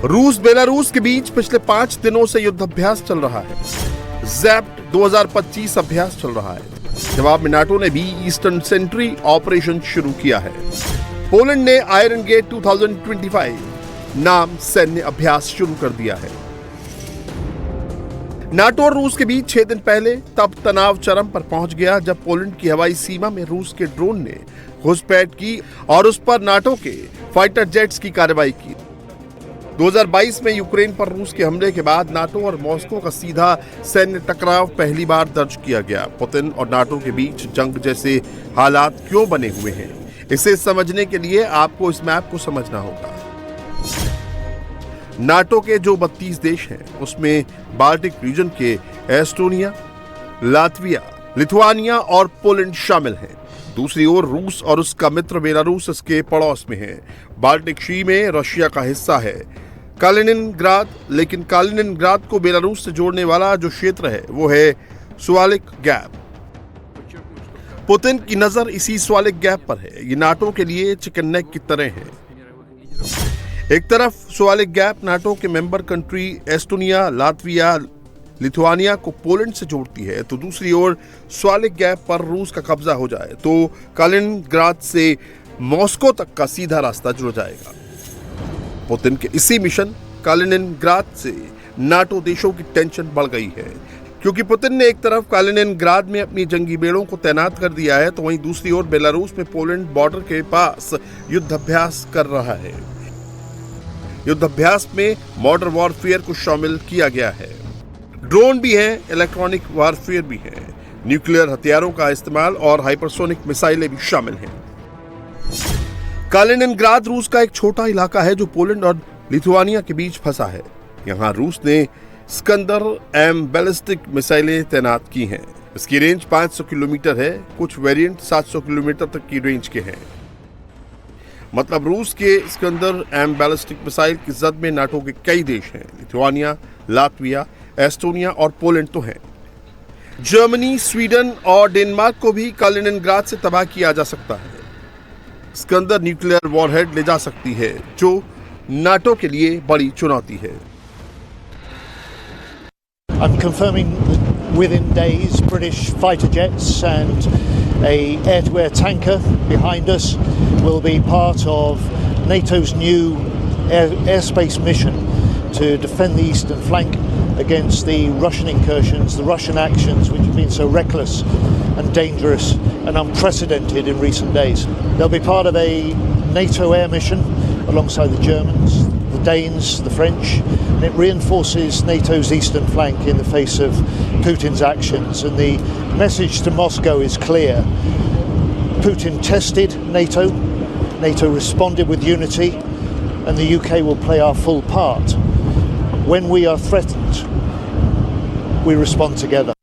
रूस बेलारूस के बीच पिछले 5 दिनों से युद्धाभ्यास चल रहा है। ज़ैप्ट 2025 अभ्यास चल रहा है। जवाब में नाटो ने भी ईस्टर्न सेंट्री ऑपरेशन शुरू किया है। पोलैंड ने आयरन गेट 2025 नाम सैन्य अभ्यास शुरू कर दिया है। नाटो और रूस के बीच 6 दिन पहले तब तनाव चरम पर पहुंच गया जब पोलैंड की हवाई सीमा में रूस के ड्रोन ने घुसपैठ की और उस पर नाटो के फाइटर जेट्स की कार्रवाई की। 2022 में यूक्रेन पर रूस के हमले के बाद नाटो और मॉस्को का सीधा सैन्य टकराव पहली बार दर्ज किया गया। पुतिन और नाटो के बीच जंग जैसे हालात क्यों बने हुए हैं, इसे समझने के लिए आपको इस मैप को समझना होगा। नाटो के जो 32 देश हैं, उसमें बाल्टिक रीजन के एस्टोनिया, लातविया, लिथुआनिया और पोलैंड शामिल हैं। दूसरी ओर रूस और उसका मित्र बेलारूस इसके पड़ोस में है। बाल्टिक सी में रशिया का हिस्सा है कालिनिनग्राद, लेकिन कालिनिनग्राद को बेलारूस से जोड़ने वाला जो क्षेत्र है वो है स्वालिक गैप। पुतिन की नजर इसी स्वालिक गैप पर है। ये नाटो के लिए चिकन नेक की तरह है। एक तरफ स्वालिक गैप नाटो के member country Estonia, Latvia, Lithuania को पोलैंड से जोड़ती है, तो दूसरी ओर स्वालिक गैप पर रूस का कब्जा हो जाए तो कालिनिनग्राद से मॉस्को तक का सीधा रास्ता जुड़ जाएगा। पुतिन के इसी मिशन कालिनिनग्राद से नाटो देशों की टेंशन बढ़ गई है, क्योंकि पुतिन ने एक तरफ कालिनिनग्राद में अपनी जंगी बेड़ों को तैनात कर दिया है, तो वहीं दूसरी ओर बेलारूस में पोलैंड बॉर्डर के पास युद्धाभ्यास कर रहा है। युद्धाभ्यास में मॉडर्न वॉरफेयर को शामिल किया गया है। ड्रोन भी हैं, इलेक्ट्रॉनिक वॉरफेयर भी है, न्यूक्लियर हथियारों का इस्तेमाल और हाइपरसोनिक मिसाइलें भी शामिल हैं। कालिनिनग्राद रूस का एक छोटा इलाका है जो पोलैंड और लिथुआनिया के बीच फंसा है। यहां रूस ने स्कंदर एम बैलिस्टिक मिसाइलें तैनात की हैं। इसकी रेंज 500 किलोमीटर है। कुछ वेरिएंट 700 किलोमीटर तक की रेंज के हैं। मतलब रूस के स्कंदर एम बैलिस्टिक मिसाइल की जद में नाटो के कई देश हैं। लिथुआनिया, लातविया, एस्टोनिया और पोलैंड तो हैं। जर्मनी, स्वीडन और डेनमार्क को भी कालिनिनग्राद से तबाह किया जा सकता है। स्कंदर न्यूक्लियर वॉरहेड ले जा सकती है, जो नाटो के लिए बड़ी चुनौती है। I'm confirming that within days British fighter jets and a air-to-air tanker behind us will be part of NATO's new airspace mission to defend the eastern flank against the Russian incursions, the Russian actions which have been so reckless and dangerous and unprecedented in recent days. They'll be part of a NATO air mission alongside the Germans, the Danes, the French, and it reinforces NATO's eastern flank in the face of Putin's actions. And the message to Moscow is clear. Putin tested NATO, NATO responded with unity, and the UK will play our full part. When we are threatened, we respond together.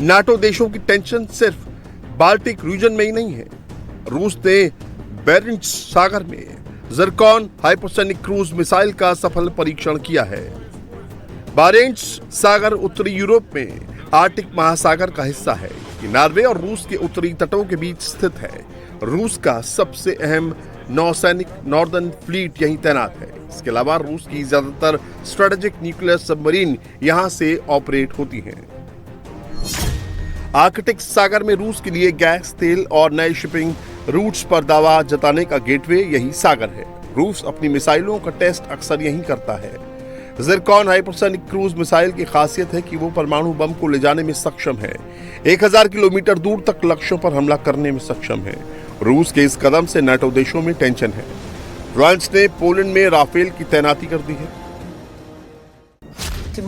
NATO देशों की tension सिर्फ Baltic region में ही नहीं है। रूस ने बेरिंट्स सागर में Zircon hypersonic cruise missile का सफल परीक्षण किया है। बारेंट्स सागर उत्तरी यूरोप में आर्कटिक महासागर का हिस्सा है। ये नॉर्वे और रूस के उत्तरी तटों के बीच स्थित है। रूस का सबसे अहम नौसैनिक नॉर्दर्न फ्लीट यहीं तैनात है। इसके अलावा रूस की ज्यादातर स्ट्रेटेजिक न्यूक्लियर सबमरीन यहां से ऑपरेट होती हैं। आर्कटिक सागर में रूस के लिए गैस, तेल और नए शिपिंग रूट्स पर दावा जताने का गेटवे यही सागर है। रूस अपनी मिसाइलों का टेस्ट अक्सर यहीं करता है। ज़िरकॉन हाइपरसोनिक क्रूज मिसाइल की खासियत है कि वो परमाणु बम को ले जाने में सक्षम है। 1000 किलोमीटर दूर तक लक्ष्यों पर हमला करने में सक्षम है। रूस के इस कदम से नाटो देशों में टेंशन है। फ्रांस ने पोलैंड में राफेल की तैनाती कर दी है।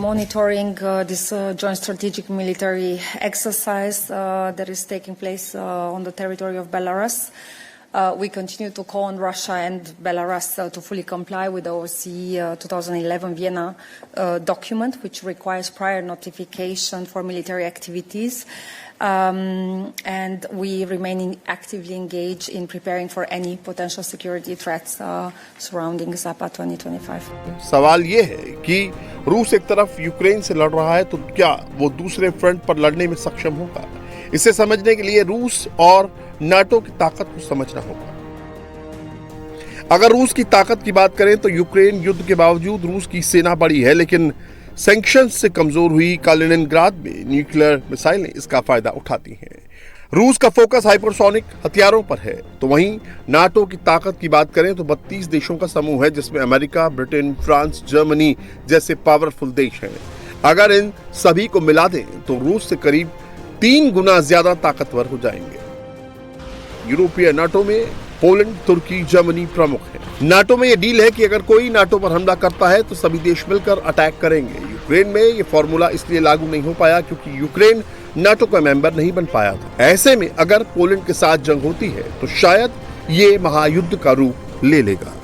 Monitoring this joint strategic military exercise that is taking place on the territory of Belarus. We continue to call on Russia and Belarus to fully comply with the OSCE 2011 Vienna document, which requires prior notification for military activities. And we remain actively engaged in preparing for any potential security threats surrounding ZAPA 2025. सवाल ये है कि रूस एक तरफ Ukraine से लड़ रहा है, तो क्या वो दूसरे फ्रंट पर लड़ने में सक्षम होगा? इसे समझने के लिए रूस और नाटो की ताकत को समझना होगा। अगर रूस की ताकत की बात करें तो यूक्रेन युद्ध के बावजूद रूस की सेना बड़ी है, लेकिन सैंक्शंस से कमजोर हुई कालिनिनग्राद में न्यूक्लियर मिसाइलें इसका फायदा उठाती हैं। रूस का फोकस हाइपरसोनिक हथियारों पर है। तो वहीं नाटो की ताकत की बात करें तो 32 देशों का समूह है, जिसमें अमेरिका, ब्रिटेन, फ्रांस, जर्मनी जैसे पावरफुल देश हैं। अगर इन सभी को मिला दें तो रूस से करीब 3 गुना ज्यादा ताकतवर हो जाएंगे। यूरोपीय नाटो में पोलैंड, तुर्की, जर्मनी प्रमुख हैं। नाटो में यह डील है कि अगर कोई नाटो पर हमला करता है तो सभी देश मिलकर अटैक करेंगे। यूक्रेन में यह फॉर्मूला इसलिए लागू नहीं हो पाया क्योंकि यूक्रेन नाटो का मेंबर नहीं बन पाया था। ऐसे में अगर पोलैंड के साथ जंग होती है तो शायद ये महायुद्ध का रूप ले लेगा।